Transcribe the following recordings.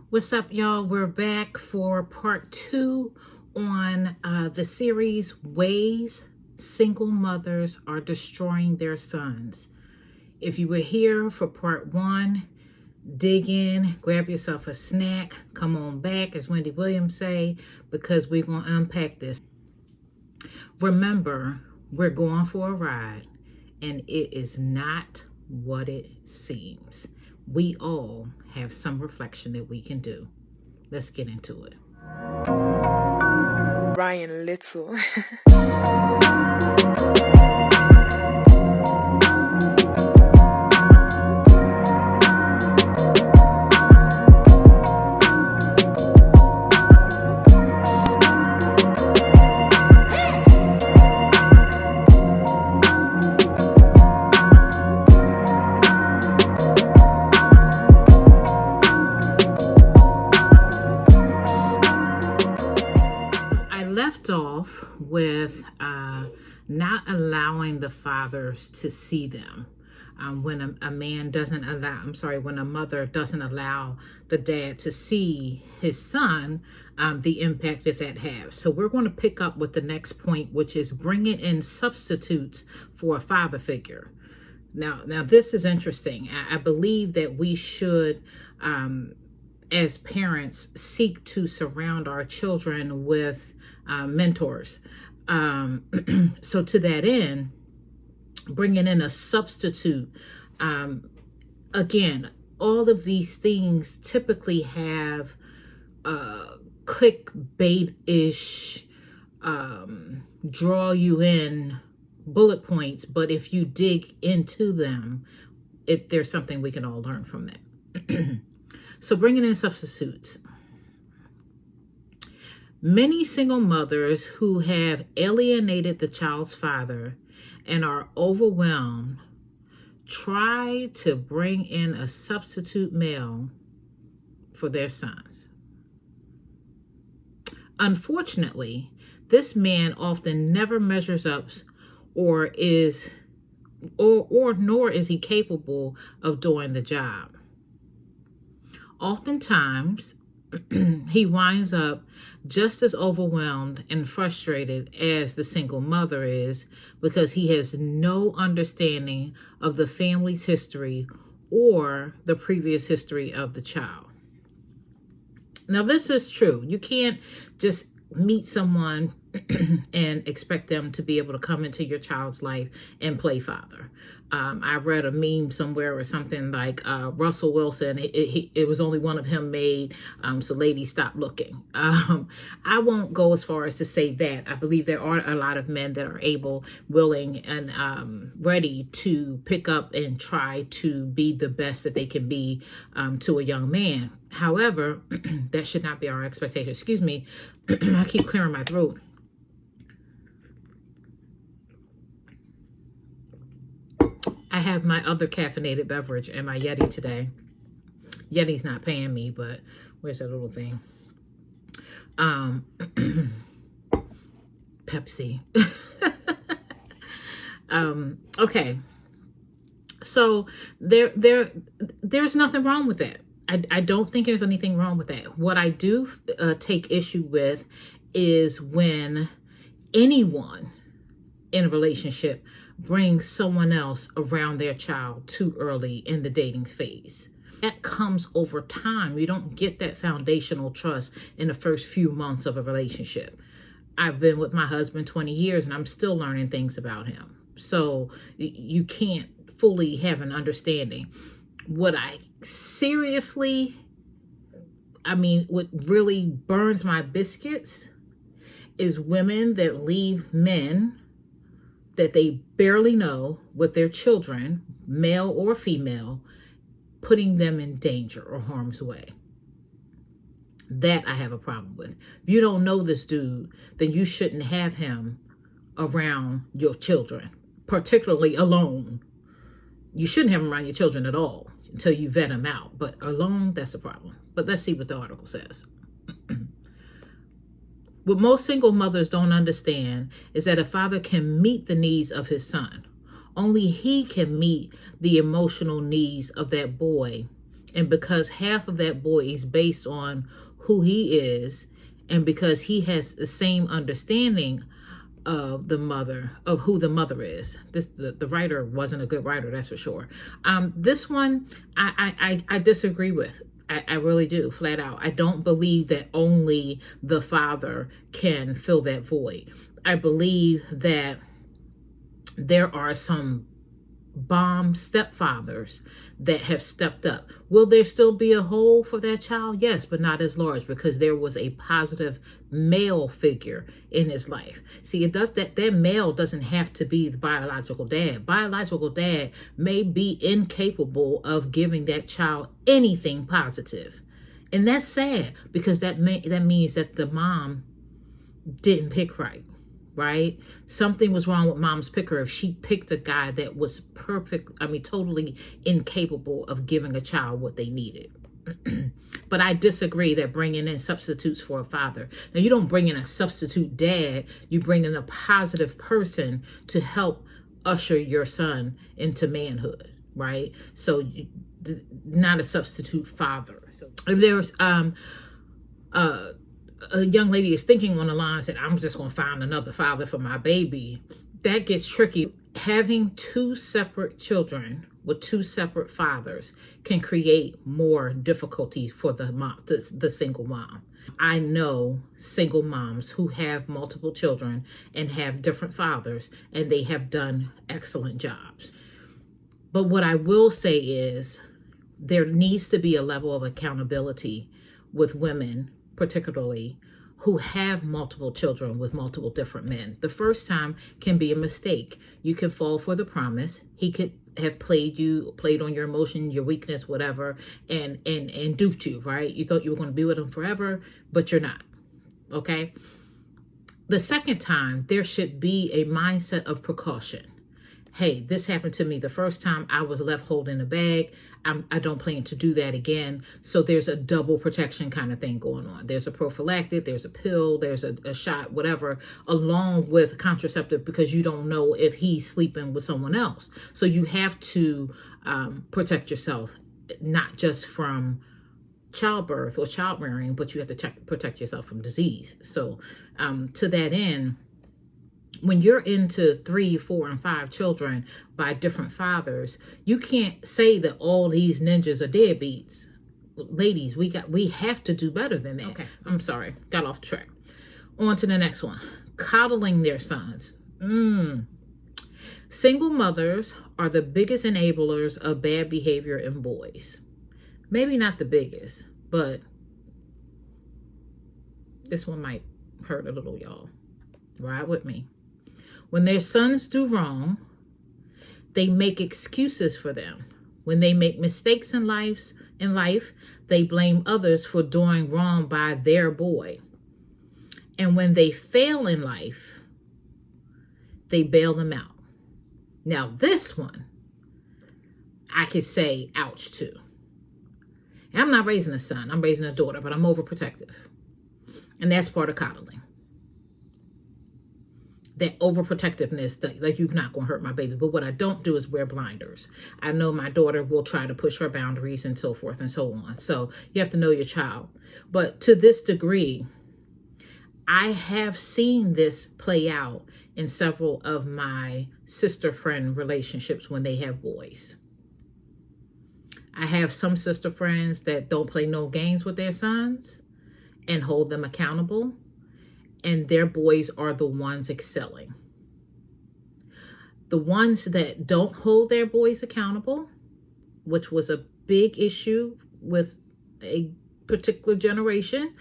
What's up, y'all? We're back for part 2 on the series Ways Single Mothers Are Destroying Their Sons. If you were here for part 1, dig in, grab yourself a snack, come on back, as Wendy Williams say, because we're going to unpack this. Remember, we're going for a ride, and it is not what it seems. We all have some reflection that we can do. Let's get into it. Ryan Little. Off with not allowing the fathers to see them. When a man doesn't allow, when a mother doesn't allow the dad to see his son, the impact that has. So we're going to pick up with the next point, which is bringing in substitutes for a father figure. Now this is interesting. I believe that we should, as parents, seek to surround our children with mentors. So to that end, bringing in a substitute, again, all of these things typically have clickbait-ish, draw you in bullet points, but if you dig into them, there's something we can all learn from that. So bringing in substitutes. Many single mothers who have alienated the child's father and are overwhelmed try to bring in a substitute male for their sons. Unfortunately, this man often never measures up nor is he capable of doing the job. Oftentimes, he winds up just as overwhelmed and frustrated as the single mother is because he has no understanding of the family's history or the previous history of the child. Now, this is true. You can't just meet someone and expect them to be able to come into your child's life and play father. I read a meme somewhere or something like Russell Wilson, it was only one of him made, so ladies, stop looking. I won't go as far as to say that. I believe there are a lot of men that are able, willing, and ready to pick up and try to be the best that they can be to a young man. However, that should not be our expectation. Excuse me, I keep clearing my throat. I have my other caffeinated beverage and my Yeti today. Yeti's not paying me, but where's that little thing? Pepsi. Okay. So there's nothing wrong with that. I don't think there's anything wrong with that. What I do take issue with is when anyone in a relationship brings someone else around their child too early in the dating phase. That comes over time. You don't get that foundational trust in the first few months of a relationship. I've been with my husband 20 years and I'm still learning things about him. So you can't fully have an understanding. What really burns my biscuits is women that leave men that they barely know with their children, male or female, putting them in danger or harm's way. That I have a problem with. If you don't know this dude, then you shouldn't have him around your children, particularly alone. You shouldn't have him around your children at all until you vet him out. But alone, that's a problem. But let's see what the article says. What most single mothers don't understand is that a father can meet the needs of his son. Only he can meet the emotional needs of that boy And because half of that boy is based on who he is, and because he has the same understanding of the mother, of who the mother is. The writer wasn't a good writer, that's for sure. This one I disagree with. I really do, flat out. I don't believe that only the father can fill that void. I believe that there are some bomb stepfathers that have stepped up. Will there still be a hole for that child? Yes, but not as large, because there was a positive male figure in his life. See, it does that male doesn't have to be the biological dad. Biological dad may be incapable of giving that child anything positive. And that's sad, because that means that the mom didn't pick right. Right? Something was wrong with mom's picker if she picked a guy that was totally incapable of giving a child what they needed. But I disagree that bringing in substitutes for a father. Now, you don't bring in a substitute dad, you bring in a positive person to help usher your son into manhood, right? So not a substitute father. So if there's a young lady is thinking on the line that I'm just going to find another father for my baby, that gets tricky. Having two separate children with two separate fathers can create more difficulty for the mom, the single mom. I know single moms who have multiple children and have different fathers, and they have done excellent jobs. But what I will say is there needs to be a level of accountability with women, particularly, who have multiple children with multiple different men. The first time can be a mistake. You can fall for the promise. He could have played on your emotions, your weakness, whatever, and duped you, right? You thought you were going to be with him forever, but you're not. Okay? The second time, there should be a mindset of precaution. Hey, this happened to me the first time. I was left holding a bag. I don't plan to do that again. So there's a double protection kind of thing going on. There's a prophylactic, there's a pill, there's a shot, whatever, along with contraceptive, because you don't know if he's sleeping with someone else. So you have to protect yourself, not just from childbirth or childbearing, but you have to protect yourself from disease. So to that end, when you're into 3, 4, and 5 children by different fathers, you can't say that all these ninjas are deadbeats. Ladies, we have to do better than that. Okay, I'm sorry, got off track. On to the next one. Coddling their sons. Single mothers are the biggest enablers of bad behavior in boys. Maybe not the biggest, but this one might hurt a little, y'all. Ride with me. When their sons do wrong, they make excuses for them. When they make mistakes in life, they blame others for doing wrong by their boy. And when they fail in life, they bail them out. Now, this one, I could say ouch to. And I'm not raising a son, I'm raising a daughter, but I'm overprotective. And that's part of coddling. That overprotectiveness, like you're not going to hurt my baby. But what I don't do is wear blinders. I know my daughter will try to push her boundaries and so forth and so on. So you have to know your child. But to this degree, I have seen this play out in several of my sister friend relationships when they have boys. I have some sister friends that don't play no games with their sons and hold them accountable. And their boys are the ones excelling. The ones that don't hold their boys accountable, which was a big issue with a particular generation,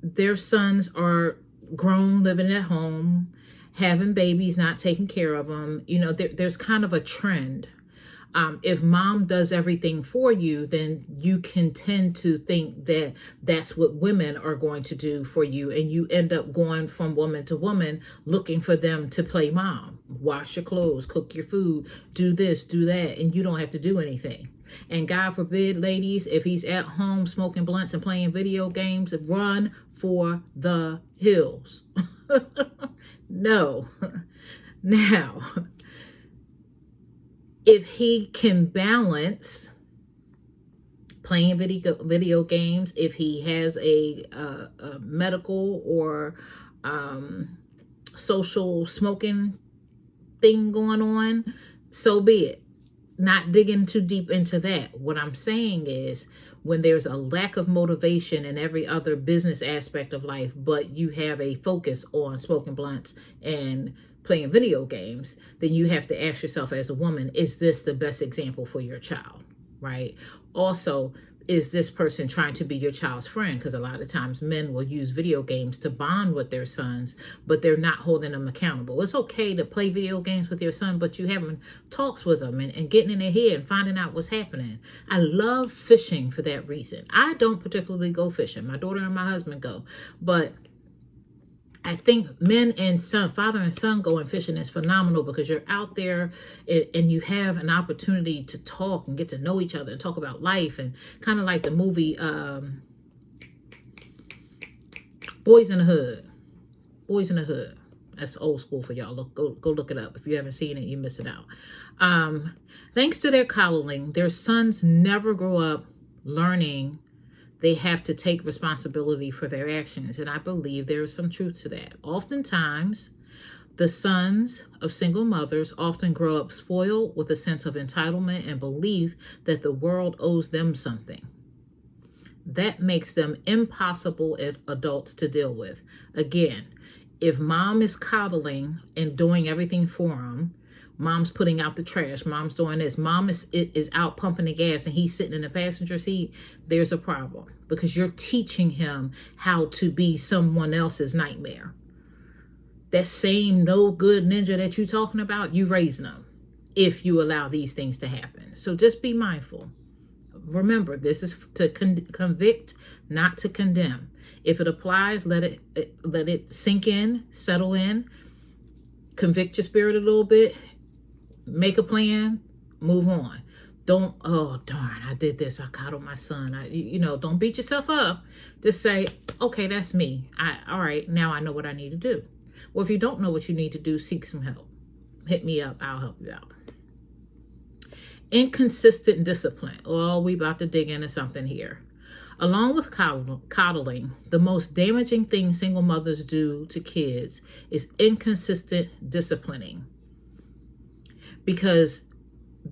their sons are grown, living at home, having babies, not taking care of them. You know, there's kind of a trend. If mom does everything for you, then you can tend to think that that's what women are going to do for you. And you end up going from woman to woman looking for them to play mom, wash your clothes, cook your food, do this, do that. And you don't have to do anything. And God forbid, ladies, if he's at home smoking blunts and playing video games, run for the hills. No. Now, if he can balance playing video games, if he has a medical or social smoking thing going on, so be it. Not digging too deep into that. What I'm saying is, when there's a lack of motivation in every other business aspect of life, but you have a focus on smoking blunts and playing video games, then you have to ask yourself as a woman, is this the best example for your child, right? Also, is this person trying to be your child's friend? Because a lot of times men will use video games to bond with their sons, but they're not holding them accountable. It's okay to play video games with your son, but you having talks with them and getting in their head and finding out what's happening. I love fishing for that reason. I don't particularly go fishing. My daughter and my husband go, but I think men and son, father and son going fishing is phenomenal, because you're out there and you have an opportunity to talk and get to know each other and talk about life, and kind of like the movie Boys in the Hood. Boys in the Hood. That's old school for y'all. Go look it up. If you haven't seen it, you miss it out. Thanks to their coddling, their sons never grow up learning they have to take responsibility for their actions. And I believe there is some truth to that. Oftentimes, the sons of single mothers often grow up spoiled with a sense of entitlement and belief that the world owes them something. That makes them impossible adults to deal with. Again, if mom is coddling and doing everything for them, mom's putting out the trash, mom's doing this, mom is out pumping the gas and he's sitting in the passenger seat, there's a problem, because you're teaching him how to be someone else's nightmare. That same no good ninja that you're talking about, you raising them if you allow these things to happen. So just be mindful. Remember, this is to convict, not to condemn. If it applies, let it sink in, settle in, convict your spirit a little bit. Make a plan, move on. Don't, oh, darn, I did this. I coddled my son. Don't beat yourself up. Just say, okay, that's me. All right, now I know what I need to do. Well, if you don't know what you need to do, seek some help. Hit me up. I'll help you out. Inconsistent discipline. Oh, we about to dig into something here. Along with coddling, the most damaging thing single mothers do to kids is inconsistent disciplining. Because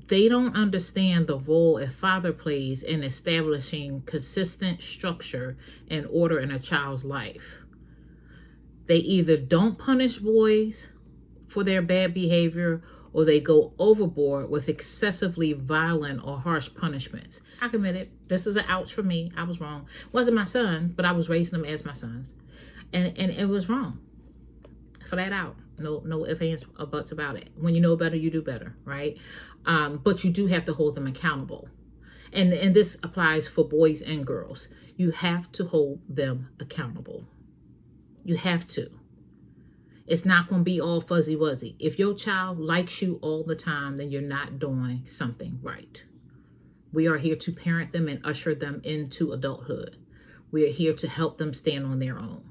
they don't understand the role a father plays in establishing consistent structure and order in a child's life. They either don't punish boys for their bad behavior, or they go overboard with excessively violent or harsh punishments. I admit it. This is an ouch for me. I was wrong. Wasn't my son, but I was raising them as my sons. And it was wrong. Flat out. No ifs, ands, or buts about it. When you know better, you do better, right? But you do have to hold them accountable. And this applies for boys and girls. You have to hold them accountable. You have to. It's not going to be all fuzzy wuzzy. If your child likes you all the time, then you're not doing something right. We are here to parent them and usher them into adulthood. We are here to help them stand on their own.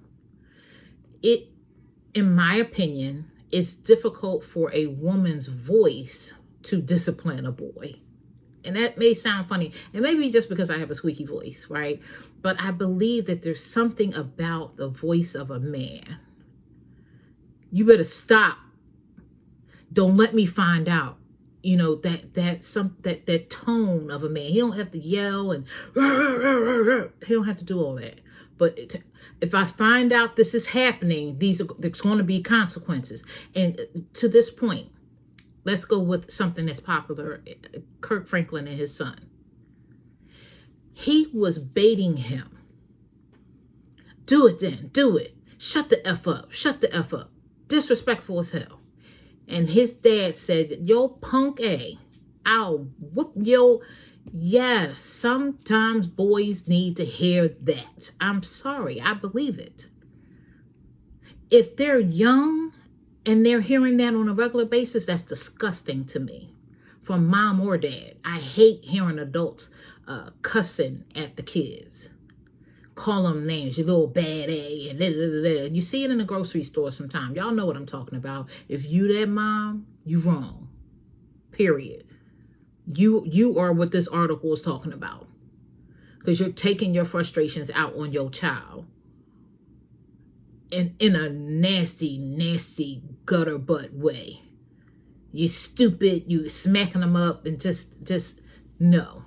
In my opinion, it's difficult for a woman's voice to discipline a boy. And that may sound funny. And maybe just because I have a squeaky voice, right? But I believe that there's something about the voice of a man. You better stop. Don't let me find out. That tone of a man. He don't have to yell and he don't have to do all that. But if I find out this is happening, there's going to be consequences. And to this point, let's go with something that's popular. Kirk Franklin and his son. He was baiting him. Do it then. Do it. Shut the F up. Shut the F up. Disrespectful as hell. And his dad said, yo, punk A, I'll whoop yo. Yes, sometimes boys need to hear that. I'm sorry, I believe it. If they're young and they're hearing that on a regular basis, that's disgusting to me. From mom or dad. I hate hearing adults cussing at the kids. Call them names, you little bad A, and da, da, da, da. You see it in the grocery store sometimes. Y'all know what I'm talking about. If you that mom, you wrong. Period. You are what this article is talking about. because you're taking your frustrations out on your child in a nasty, nasty gutter butt way. You stupid, you smacking them up and just no.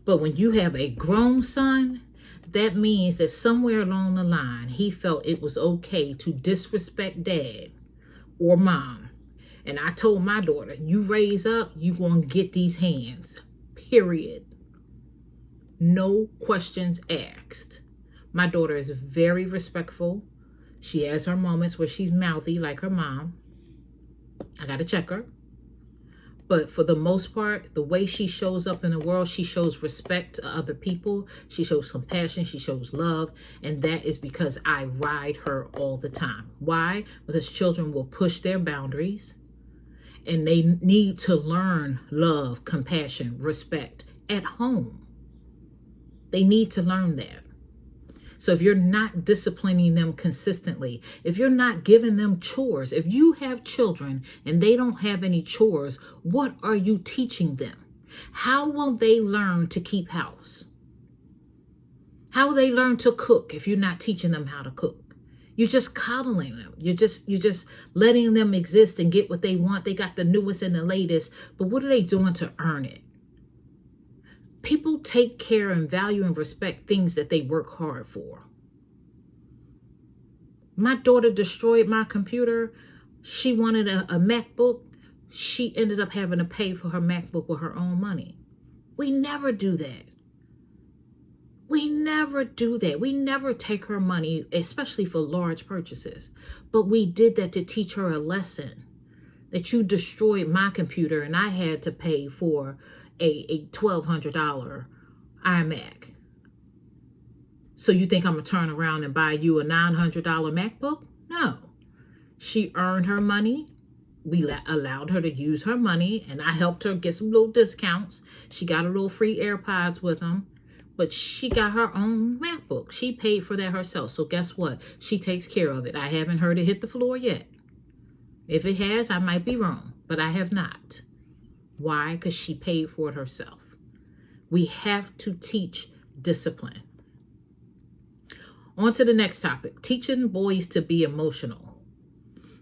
But when you have a grown son, that means that somewhere along the line, he felt it was okay to disrespect dad or mom. And I told my daughter, you raise up, you gonna get these hands, period. No questions asked. My daughter is very respectful. She has her moments where she's mouthy like her mom. I gotta check her. But for the most part, the way she shows up in the world, she shows respect to other people. She shows compassion. She shows love. And that is because I ride her all the time. Why? Because children will push their boundaries and they need to learn love, compassion, respect at home. They need to learn that. So if you're not disciplining them consistently, if you're not giving them chores, if you have children and they don't have any chores, what are you teaching them? How will they learn to keep house? How will they learn to cook if you're not teaching them how to cook? You're just coddling them. You're just letting them exist and get what they want. They got the newest and the latest, but what are they doing to earn it? People take care and value and respect things that they work hard for. My daughter destroyed my computer. She wanted a MacBook. She ended up having to pay for her MacBook with her own money. We never do that. We never do that. We never take her money, especially for large purchases. But we did that to teach her a lesson. That you destroyed my computer and I had to pay for a $1,200 iMac. So you think I'm going to turn around and buy you a $900 MacBook? No. She earned her money. We allowed her to use her money, and I helped her get some little discounts. She got a little free AirPods with them, but she got her own MacBook. She paid for that herself. So guess what? She takes care of it. I haven't heard it hit the floor yet. If it has, I might be wrong, but I have not. Why? Because she paid for it herself. We have to teach discipline. On to the next topic, teaching boys to be emotional.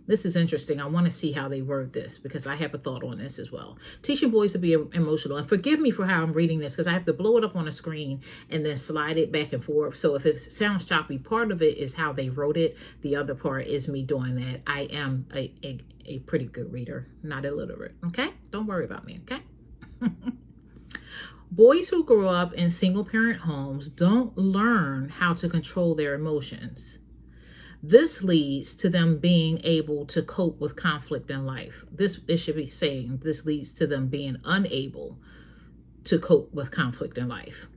This is interesting. I want to see how they word this because I have a thought on this as well. Teaching boys to be emotional. And forgive me for how I'm reading this because I have to blow it up on a screen and then slide it back and forth. So if it sounds choppy, part of it is how they wrote it. The other part is me doing that. I am a pretty good reader, not illiterate. Okay? Don't worry about me. Okay? Boys who grow up in single-parent homes don't learn how to control their emotions. This leads to them being able to cope with conflict in life. This should be saying this leads to them being unable to cope with conflict in life.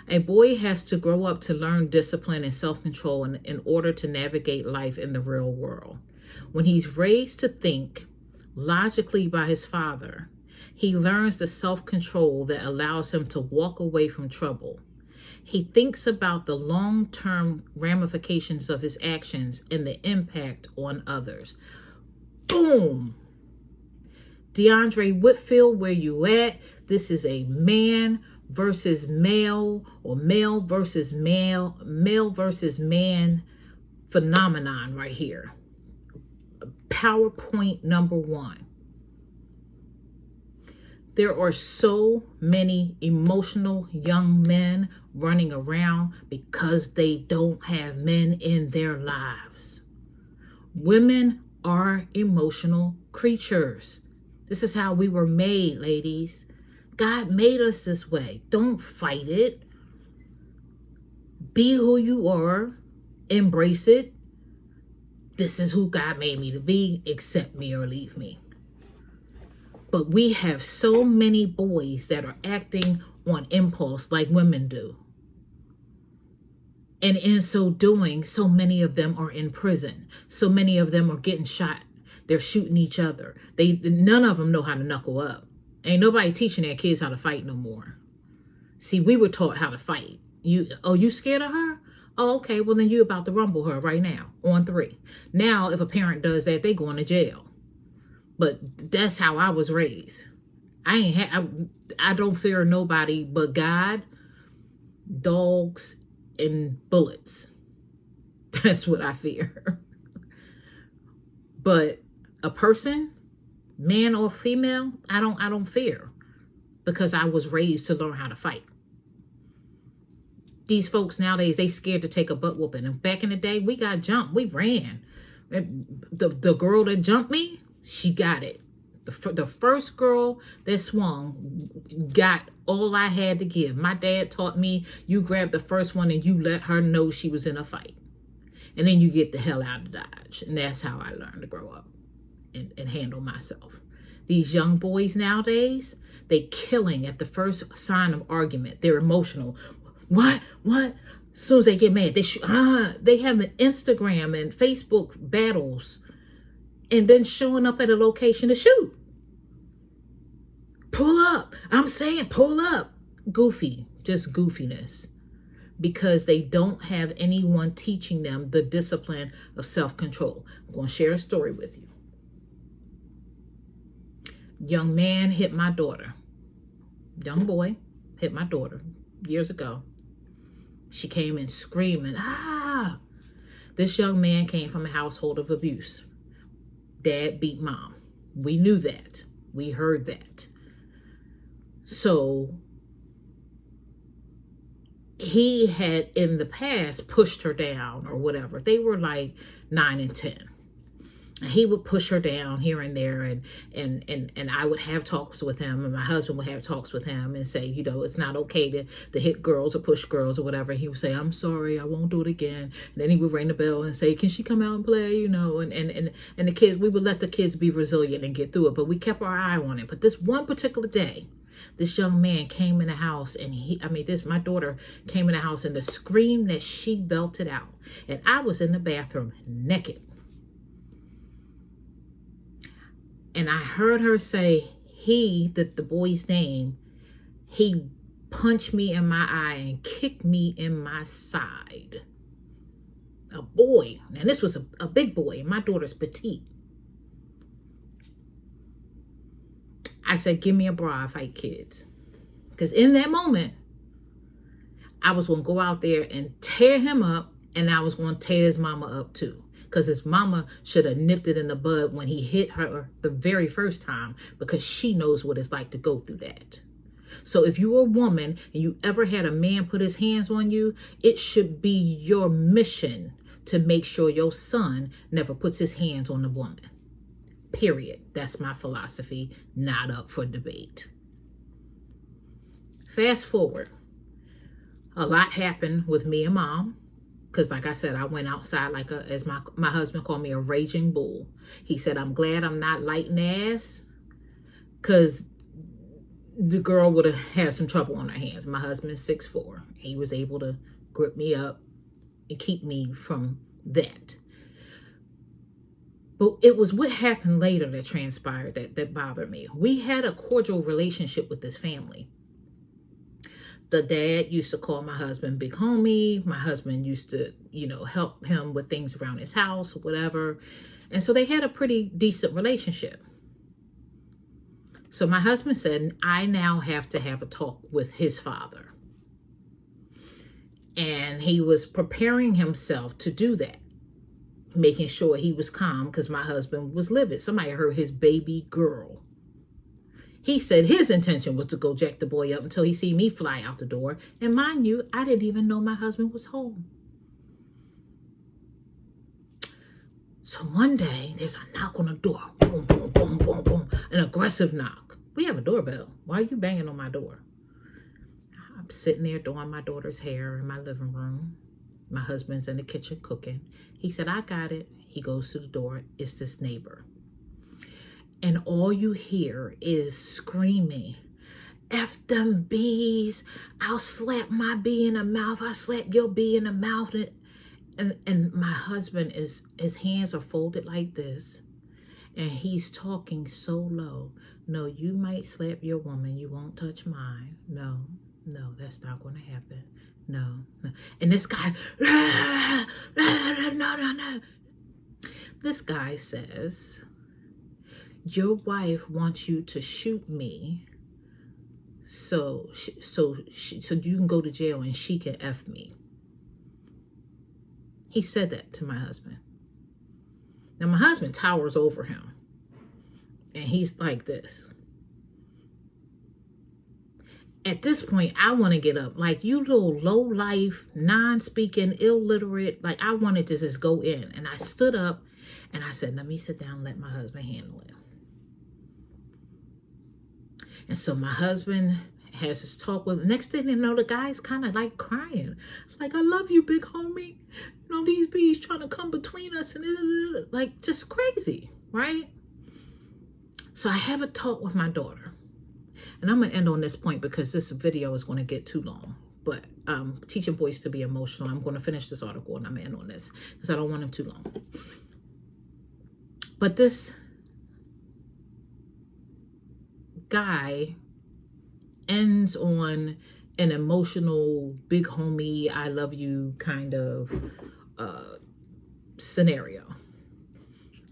A boy has to grow up to learn discipline and self-control in order to navigate life in the real world. When he's raised to think logically by his father, he learns the self-control that allows him to walk away from trouble. He thinks about the long-term ramifications of his actions and the impact on others. Boom! DeAndre Whitfield, where you at? This is a man versus male or male versus male versus man phenomenon right here. PowerPoint number 1. There are so many emotional young men running around because they don't have men in their lives. Women are emotional creatures. This is how we were made, ladies. God made us this way. Don't fight it. Be who you are. Embrace it. This is who God made me to be. Accept me or leave me. But we have so many boys that are acting on impulse like women do. And in so doing, so many of them are in prison. So many of them are getting shot. They're shooting each other. None of them know how to knuckle up. Ain't nobody teaching their kids how to fight no more. See, we were taught how to fight. You scared of her? Oh, okay, well then you about to rumble her right now on 3. Now, if a parent does that, they going to jail. But that's how I was raised. I don't fear nobody but God, dogs and bullets. That's what I fear. But a person, man or female, I don't fear, because I was raised to learn how to fight. These folks nowadays, they scared to take a butt whooping. And back in the day, we got jumped. We ran. The girl that jumped me, she got it. The first girl that swung got all I had to give. My dad taught me, you grab the first one and you let her know she was in a fight. And then you get the hell out of Dodge. And that's how I learned to grow up and handle myself. These young boys nowadays, they killing at the first sign of argument. They're emotional. What? As soon as they get mad, they have an Instagram and Facebook battles, and then showing up at a location to shoot. Pull up. I'm saying pull up. Goofy, just goofiness. Because they don't have anyone teaching them the discipline of self-control. I'm going to share a story with you. Young man hit my daughter. Young boy hit my daughter years ago. She came in screaming, ah! This young man came from a household of abuse. Dad beat mom. We knew that. We heard that. So he had in the past pushed her down or whatever. They were like 9 and 10. And he would push her down here and there, and I would have talks with him, and my husband would have talks with him and say, it's not okay to hit girls or push girls or whatever. He would say, I'm sorry, I won't do it again. And then he would ring the bell and say, can she come out and play, and the kids, we would let the kids be resilient and get through it, but we kept our eye on it. But this one particular day, this young man came in the house, and my daughter came in the house, and the scream that she belted out, and I was in the bathroom naked. And I heard her say, the boy's name, he punched me in my eye and kicked me in my side. A boy. And this was a big boy, and my daughter's petite. I said, give me a bra, I fight kids. Because in that moment, I was going to go out there and tear him up, and I was going to tear his mama up too. Because his mama should have nipped it in the bud when he hit her the very first time, because she knows what it's like to go through that. So if you're a woman and you ever had a man put his hands on you, it should be your mission to make sure your son never puts his hands on a woman. Period. That's my philosophy, not up for debate. Fast forward. A lot happened with me and mom. Because like I said, I went outside as my husband called me, a raging bull. He said, I'm glad I'm not lighting ass, because the girl would have had some trouble on her hands. My husband's 6'4". He was able to grip me up and keep me from that. But it was what happened later that transpired that bothered me. We had a cordial relationship with this family. The dad used to call my husband big homie. My husband used to, help him with things around his house or whatever. And so they had a pretty decent relationship. So my husband said, I now have to have a talk with his father. And he was preparing himself to do that, making sure he was calm, because my husband was livid. Somebody heard his baby girl. He said his intention was to go jack the boy up until he see me fly out the door. And mind you, I didn't even know my husband was home. So one day, there's a knock on the door. Boom, boom, boom, boom, boom. An aggressive knock. We have a doorbell. Why are you banging on my door? I'm sitting there doing my daughter's hair in my living room. My husband's in the kitchen cooking. He said, I got it. He goes to the door. It's this neighbor. And all you hear is screaming, F them bees. I'll slap my bee in the mouth. I'll slap your bee in the mouth. And my husband, his hands are folded like this. And he's talking so low. No, you might slap your woman. You won't touch mine. No, that's not going to happen. No. And this guy, no. This guy says, your wife wants you to shoot me so you can go to jail and she can F me. He said that to my husband. Now my husband towers over him and he's like this. At this point, I want to get up. Like, you little low-life, non-speaking, illiterate. Like, I wanted to just go in. And I stood up and I said, let me sit down and let my husband handle it. And so my husband has this talk with, next thing you know, the guy's kind of like crying. Like, I love you, big homie. You know, these bees trying to come between us. And like, just crazy, right? So I have a talk with my daughter. And I'm going to end on this point because this video is going to get too long. But teaching boys to be emotional. I'm going to finish this article and I'm going to end on this because I don't want them too long. But this guy ends on an emotional, big homie, I love you kind of scenario.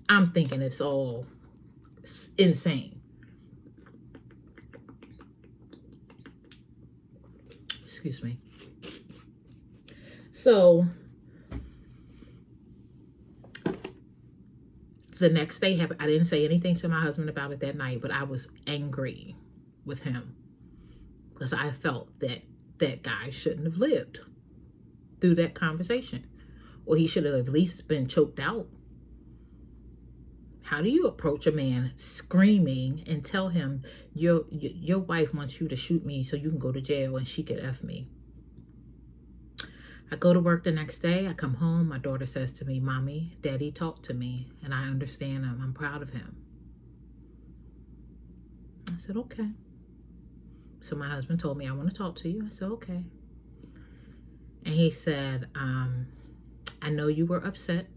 I'm thinking it's all insane. Excuse me. So the next day, I didn't say anything to my husband about it that night, but I was angry with him because I felt that that guy shouldn't have lived through that conversation, or he should have at least been choked out. How do you approach a man screaming and tell him your wife wants you to shoot me so you can go to jail and she could F me? I go to work the next day. I come home. My daughter says to me, Mommy, Daddy talked to me and I understand him. I'm proud of him. I said, okay. So my husband told me, I want to talk to you. I said, okay. And he said, I know you were upset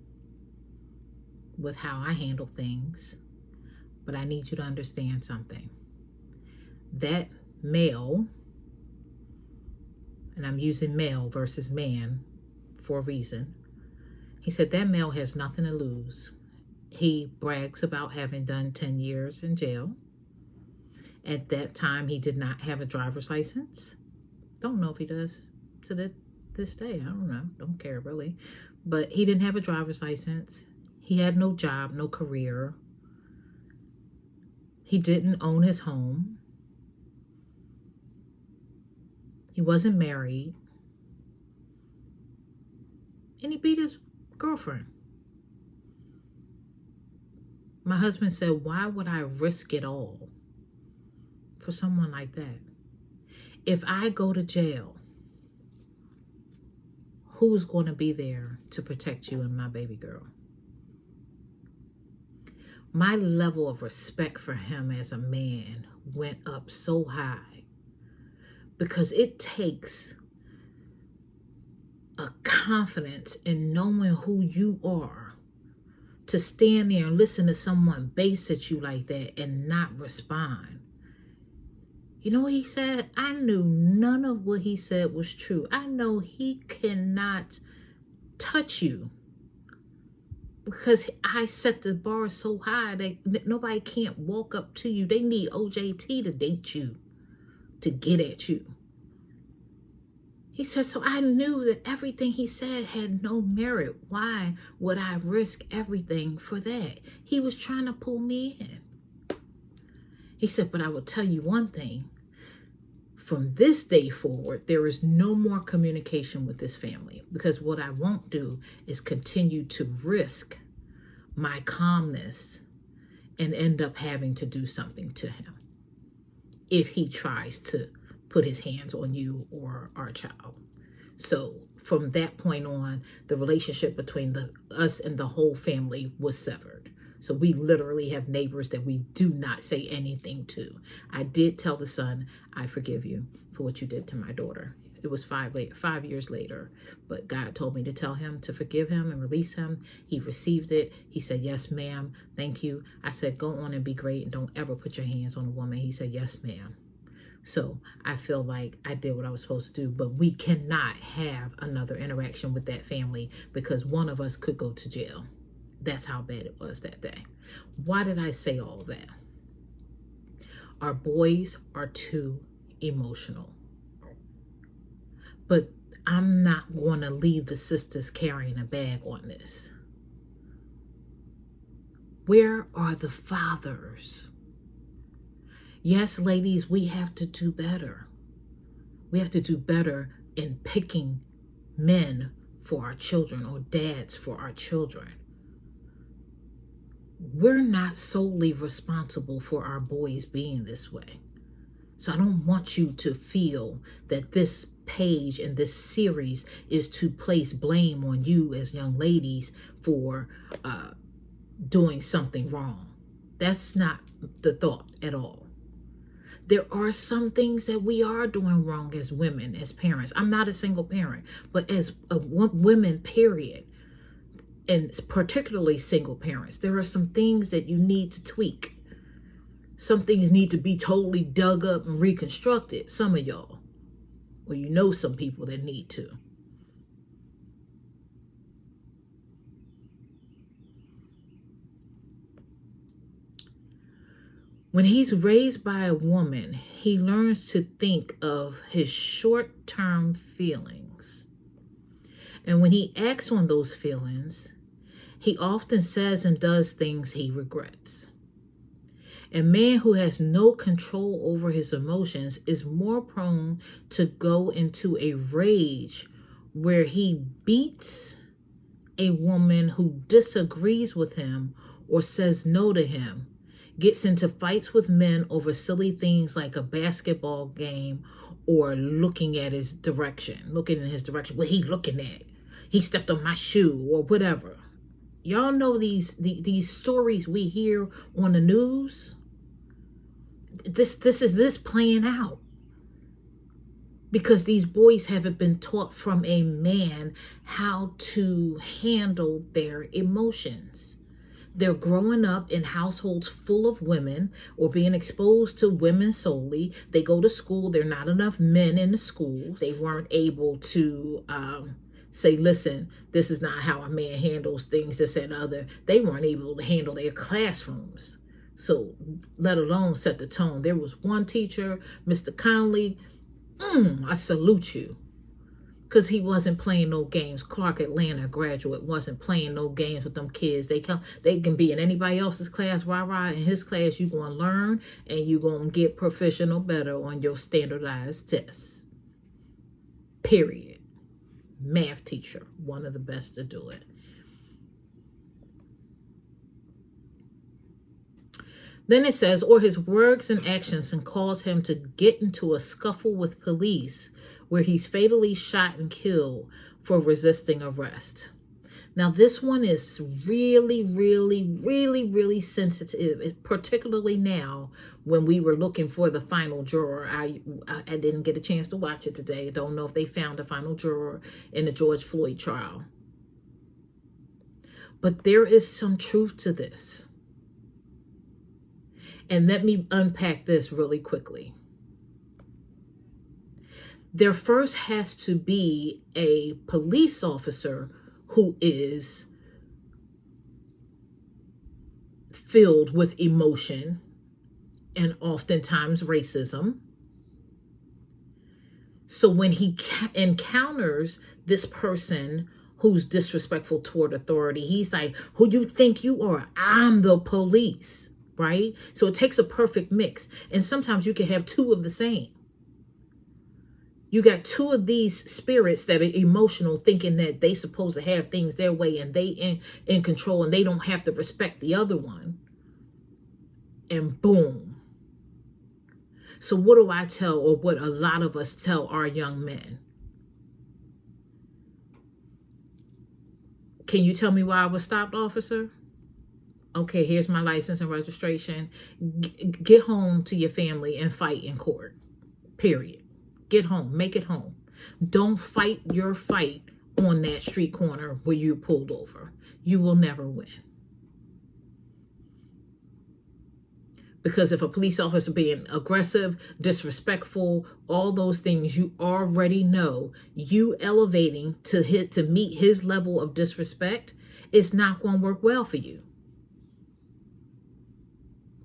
with how I handle things, but I need you to understand something. That male, and I'm using male versus man for a reason. He said that male has nothing to lose. He brags about having done 10 years in jail. At that time, he did not have a driver's license. Don't know if he does to this day. I don't know. Don't care really. But he didn't have a driver's license. He had no job, no career. He didn't own his home. He wasn't married. And he beat his girlfriend. My husband said, why would I risk it all for someone like that? If I go to jail, who's going to be there to protect you and my baby girl? My level of respect for him as a man went up so high because it takes a confidence in knowing who you are to stand there and listen to someone base at you like that and not respond. You know what he said? I knew none of what he said was true. I know he cannot touch you because I set the bar so high that nobody can't walk up to you. They need OJT to date you, to get at you. He said, so I knew that everything he said had no merit. Why would I risk everything for that? He was trying to pull me in. He said, but I will tell you one thing. From this day forward, there is no more communication with this family because what I won't do is continue to risk my calmness and end up having to do something to him if he tries to put his hands on you or our child. So from that point on, the relationship between us and the whole family was severed. So we literally have neighbors that we do not say anything to. I did tell the son, I forgive you for what you did to my daughter. It was 5 years later, but God told me to tell him to forgive him and release him. He received it. He said, yes, ma'am. Thank you. I said, go on and be great and don't ever put your hands on a woman. He said, yes, ma'am. So I feel like I did what I was supposed to do, but we cannot have another interaction with that family because one of us could go to jail. That's how bad it was that day. Why did I say all of that? Our boys are too emotional. But I'm not going to leave the sisters carrying a bag on this. Where are the fathers? Yes, ladies, we have to do better. We have to do better in picking men for our children or dads for our children. We're not solely responsible for our boys being this way. So I don't want you to feel that this page and this series is to place blame on you as young ladies for doing something wrong. That's not the thought at all. There are some things that we are doing wrong as women, as parents. I'm not a single parent, but as women, period, and particularly single parents, there are some things that you need to tweak. Some things need to be totally dug up and reconstructed. Some of y'all, or you know some people that need to. When he's raised by a woman, he learns to think of his short-term feelings. And when he acts on those feelings, he often says and does things he regrets. A man who has no control over his emotions is more prone to go into a rage where he beats a woman who disagrees with him or says no to him, gets into fights with men over silly things like a basketball game or looking in his direction. What he looking at? He stepped on my shoe or whatever. Y'all know these stories we hear on the news. This is playing out because these boys haven't been taught from a man how to handle their emotions. They're growing up in households full of women or being exposed to women solely. They go to school. There are not enough men in the schools. They weren't able to say, listen, this is not how a man handles things, this and other. They weren't able to handle their classrooms. So let alone set the tone. There was one teacher, Mr. Conley, I salute you. Because he wasn't playing no games. Clark Atlanta graduate wasn't playing no games with them kids. They can be in anybody else's class, rah-rah. In his class, you're going to learn and you're going to get proficient or better on your standardized tests. Period. Math teacher, one of the best to do it. Then it says, or his words and actions can cause him to get into a scuffle with police where he's fatally shot and killed for resisting arrest. Now, this one is really, really, really, really sensitive, particularly now when we were looking for the final juror. I didn't get a chance to watch it today. I don't know if they found a final juror in the George Floyd trial. But there is some truth to this. And let me unpack this really quickly. There first has to be a police officer who is filled with emotion and oftentimes racism. So when he encounters this person who's disrespectful toward authority, he's like, who you think you are? I'm the police, right? So it takes a perfect mix. And sometimes you can have two of the same. You got two of these spirits that are emotional, thinking that they supposed to have things their way and they in control and they don't have to respect the other one. And boom. So what do I tell, or what a lot of us tell our young men? Can you tell me why I was stopped, officer? Okay, here's my license and registration. Get home to your family and fight in court. Period. Get home. Make it home. Don't fight your fight on that street corner where you're pulled over. You will never win. Because if a police officer being aggressive, disrespectful, all those things, you already know you elevating to meet his level of disrespect, it's not going to work well for you.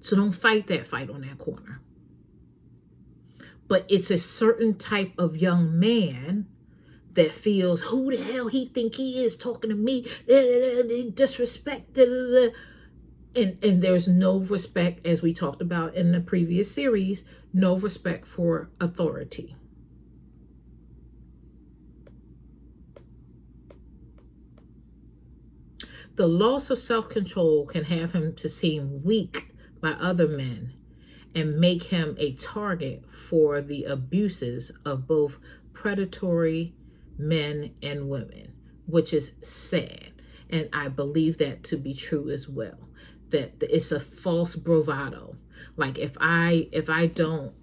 So don't fight that fight on that corner. But it's a certain type of young man that feels, who the hell he think he is talking to me, disrespect, and there's no respect, as we talked about in the previous series, no respect for authority. The loss of self-control can have him to seem weak by other men and make him a target for the abuses of both predatory men and women, which is sad. And I believe that to be true as well, that it's a false bravado. Like if I don't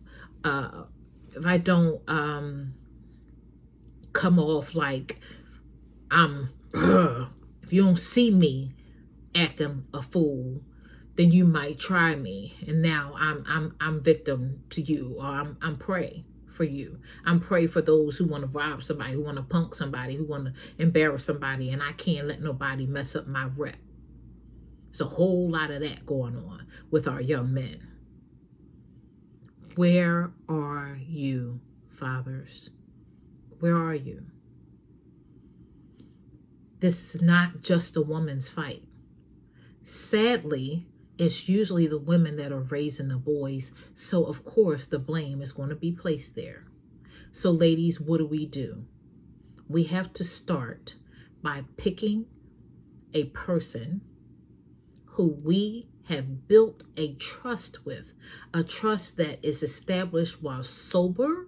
come off like I'm if you don't see me acting a fool, then you might try me, and now I'm victim to you, or I'm prey for you. I'm prey for those who want to rob somebody, who want to punk somebody, who want to embarrass somebody, and I can't let nobody mess up my rep. There's a whole lot of that going on with our young men. Where are you, fathers? Where are you? This is not just a woman's fight. Sadly, it's usually the women that are raising the boys, so of course the blame is going to be placed there. So ladies, what do? We have to start by picking a person who we have built a trust with, a trust that is established while sober.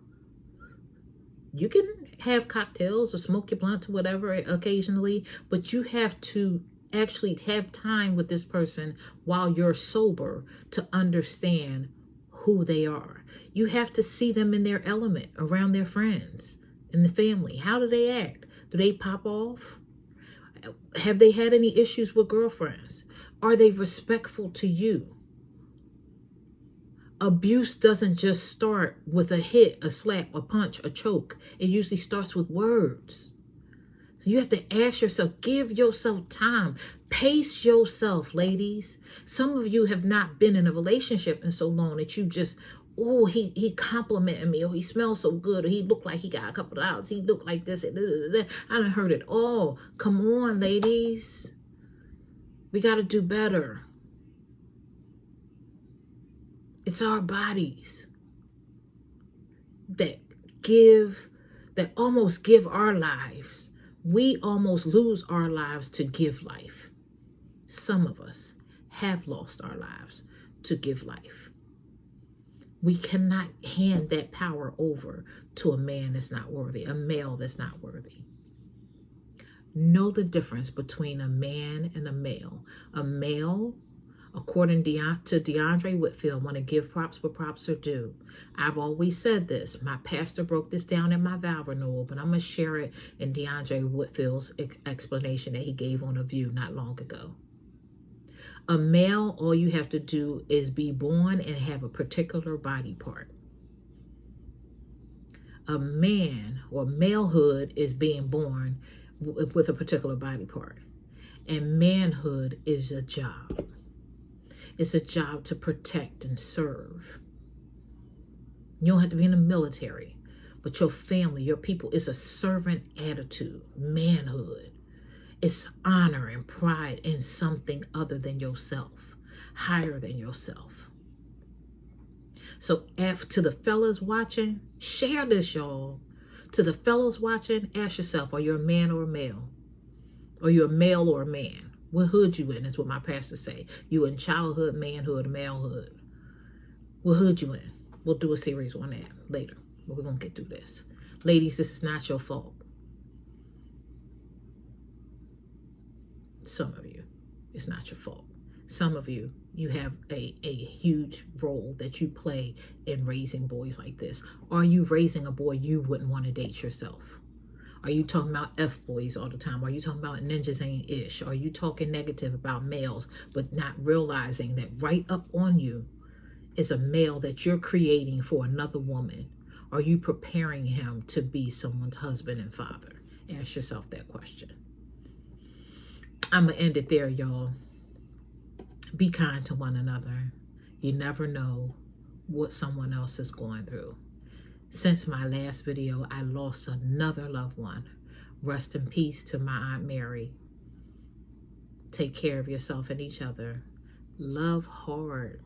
You can have cocktails or smoke your blunt or whatever occasionally, but you have to actually have time with this person while you're sober to understand who they are. You have to see them in their element around their friends and the family. How do they act? Do they pop off? Have they had any issues with girlfriends? Are they respectful to you? Abuse doesn't just start with a hit, a slap, a punch, a choke. It usually starts with words. So you have to ask yourself, give yourself time, pace yourself, ladies. Some of you have not been in a relationship in so long that you just, oh, he complimented me, or he smells so good, or he looked like he got a couple of dollars, he looked like this, I done heard it all. Come on, ladies. We got to do better. It's our bodies that almost give our lives. We almost lose our lives to give life. Some of us have lost our lives to give life. We cannot hand that power over to a man that's not worthy, a male that's not worthy. Know the difference between a man and a male. A male, according to DeAndre Whitfield, want to give props where props are due. I've always said this. My pastor broke this down in my vow renewal, but I'm going to share it in DeAndre Whitfield's explanation that he gave on A View not long ago. A male, all you have to do is be born and have a particular body part. A man, or malehood, is being born with a particular body part. And manhood is a job. It's a job to protect and serve. You don't have to be in the military, but your family, your people, is a servant attitude, manhood. It's honor and pride in something other than yourself, higher than yourself. So to the fellas watching, share this, y'all. To the fellas watching, ask yourself, are you a man or a male? Are you a male or a man? What hood you in is what my pastor say. You in childhood, manhood, malehood. What hood you in? We'll do a series on that later. But we're going to get through this. Ladies, this is not your fault. Some of you, it's not your fault. Some of you, you have a huge role that you play in raising boys like this. Are you raising a boy you wouldn't want to date yourself? Are you talking about F-boys all the time? Are you talking about ninjas ain't ish? Are you talking negative about males, but not realizing that right up on you is a male that you're creating for another woman? Are you preparing him to be someone's husband and father? Ask yourself that question. I'm going to end it there, y'all. Be kind to one another. You never know what someone else is going through. Since my last video, I lost another loved one. Rest in peace to my Aunt Mary. Take care of yourself and each other. Love hard.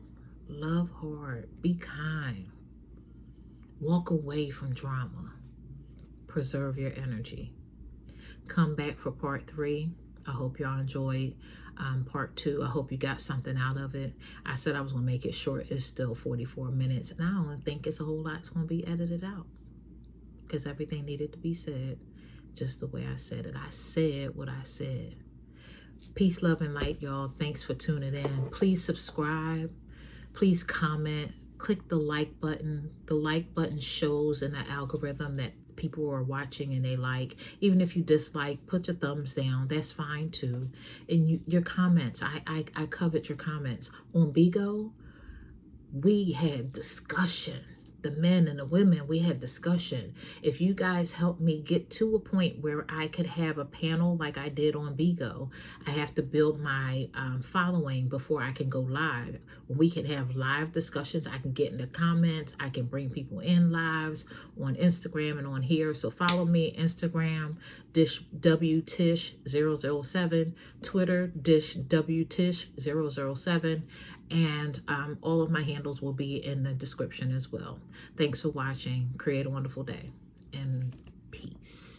Love hard. Be kind. Walk away from drama. Preserve your energy. Come back for part 3. I hope y'all enjoyed part 2. I hope you got something out of it. I said I was going to make it short. It's still 44 minutes. And I don't think it's a whole lot's going to be edited out, because everything needed to be said just the way I said it. I said what I said. Peace, love, and light, y'all. Thanks for tuning in. Please subscribe. Please comment. Click the like button. The like button shows in the algorithm that people are watching and they like. Even if you dislike, put your thumbs down. That's fine too. And your comments, I covet your comments. On Bigo, we had discussion. The men and the women, we had discussion. If you guys help me get to a point where I could have a panel like I did on Bigo, I have to build my following before I can go live. We can have live discussions. I can get in the comments. I can bring people in lives on Instagram and on here. So follow me, Instagram, DishWTish007, Twitter, DishWTish007. And all of my handles will be in the description as well. Thanks for watching. Create a wonderful day, and peace.